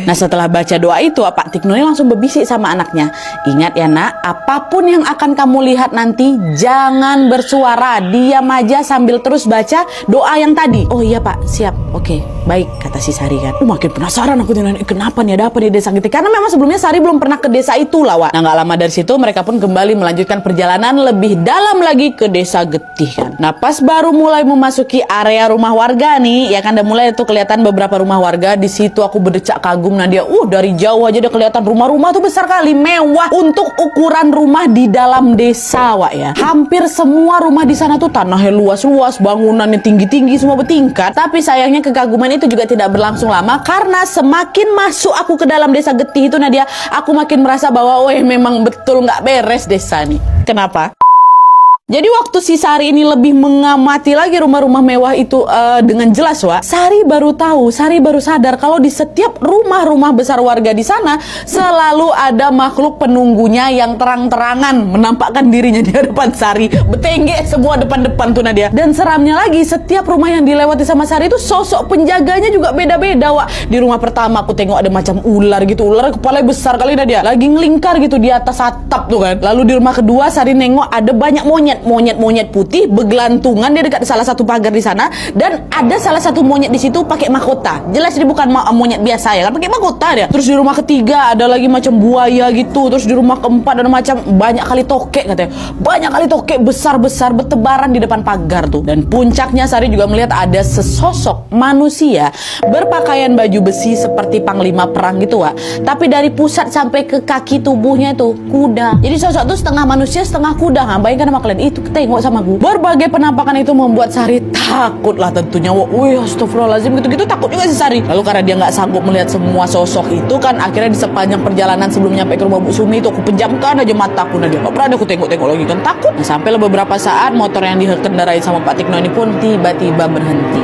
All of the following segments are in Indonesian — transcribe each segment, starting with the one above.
Nah setelah baca doa itu, Pak Tikno ini langsung berbisik sama anaknya. Ingat ya nak, apapun yang akan kamu lihat nanti, jangan bersuara, diam aja sambil terus baca doa yang tadi. Oh iya Pak, siap, oke, baik, kata si Sari kan. Makin penasaran aku nih, kenapa nih, ada apa di desa Getih? Karena memang sebelumnya Sari belum pernah ke desa itu lah, Wak. Nah gak lama dari situ mereka pun kembali melanjutkan perjalanan lebih dalam lagi ke desa Getih kan. Nah pas baru mulai memasuki area rumah warga nih, ya kan, udah mulai tuh kelihatan beberapa rumah warga. Di situ aku berdecak kagum. Nah dia, dari jauh aja dia kelihatan rumah-rumah tuh besar kali, mewah untuk ukuran rumah di dalam desa, Wak ya. Hampir semua rumah di sana tuh tanahnya luas-luas, bangunannya tinggi-tinggi, semua bertingkat. Tapi sayangnya kekaguman itu juga tidak berlangsung lama, karena semakin masuk aku ke dalam desa Getih itu Nadia, aku makin merasa bahwa memang betul nggak beres desa nih. Kenapa? Jadi waktu si Sari ini lebih mengamati lagi rumah-rumah mewah itu dengan jelas, Wak, Sari baru tahu, Sari baru sadar kalau di setiap rumah-rumah besar warga di sana selalu ada makhluk penunggunya yang terang-terangan menampakkan dirinya di hadapan Sari. Betengge semua depan-depan tuh Nadia. Dan seramnya lagi, setiap rumah yang dilewati sama Sari itu sosok penjaganya juga beda-beda, Wak. Di rumah pertama aku tengok ada macam ular gitu, ular kepalanya besar kali Nadia, lagi ngelingkar gitu di atas atap tuh kan. Lalu di rumah kedua Sari nengok ada banyak monyet putih bergelantungan di dekat salah satu pagar di sana, dan ada salah satu monyet di situ pakai mahkota. Jelas dia bukan monyet biasa ya kan, pakai mahkota dia. Terus di rumah ketiga ada lagi macam buaya gitu. Terus di rumah keempat ada macam banyak kali tokek katanya. Banyak kali tokek besar-besar bertebaran di depan pagar tuh. Dan puncaknya Sari juga melihat ada sesosok manusia berpakaian baju besi seperti panglima perang gitu, Wak. Tapi dari pusat sampai ke kaki tubuhnya itu kuda. Jadi sosok itu setengah manusia setengah kuda. Bayangkan sama kalian, itu tengok sama gue. Berbagai penampakan itu membuat Sari takut lah tentunya. Wih, astagfirullahaladzim, gitu-gitu takut juga si Sari. Lalu karena dia nggak sanggup melihat semua sosok itu kan, akhirnya di sepanjang perjalanan sebelum nyampe ke rumah Bu Sumi itu aku pejamkan aja mataku. Nah dia nggak pernah aku tengok-tengok lagi kan, takut. Nah, sampai beberapa saat motor yang dikendarai sama Pak Tikno ini pun tiba-tiba berhenti.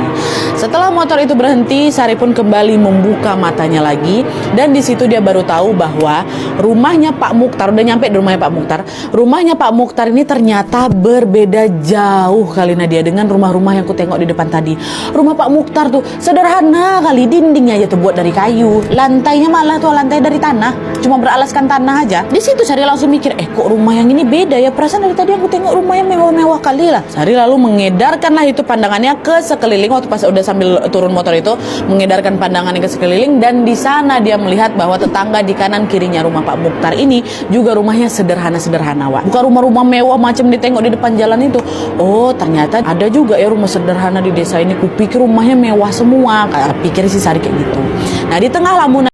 Setelah motor itu berhenti, Sari pun kembali membuka matanya lagi, dan di situ dia baru tahu bahwa rumahnya Pak Mukhtar, udah nyampe di rumahnya Pak Mukhtar. Rumahnya Pak Mukhtar ini ternyata berbeda jauh kali Nadia dengan rumah-rumah yang aku tengok di depan tadi. Rumah Pak Mukhtar tuh sederhana kali, dindingnya aja tuh buat dari kayu, lantainya malah tuh lantai dari tanah, cuma beralaskan tanah aja. Di situ Sari langsung mikir, kok rumah yang ini beda ya, perasaan dari tadi aku tengok rumah yang mewah-mewah kali lah. Sari lalu mengedarkanlah itu pandangannya ke sekeliling waktu pas udah sambil turun motor itu, mengedarkan pandangannya ke sekeliling, dan di sana dia melihat bahwa tetangga di kanan kirinya rumah Pak Mukhtar ini juga rumahnya sederhana-sederhana, Wak. Bukan rumah-rumah mewah macam ditengok di depan jalan itu. Oh ternyata ada juga ya rumah sederhana di desa ini. Kupikir rumahnya mewah semua, pikir si Sari kayak gitu. Nah di tengah lamunan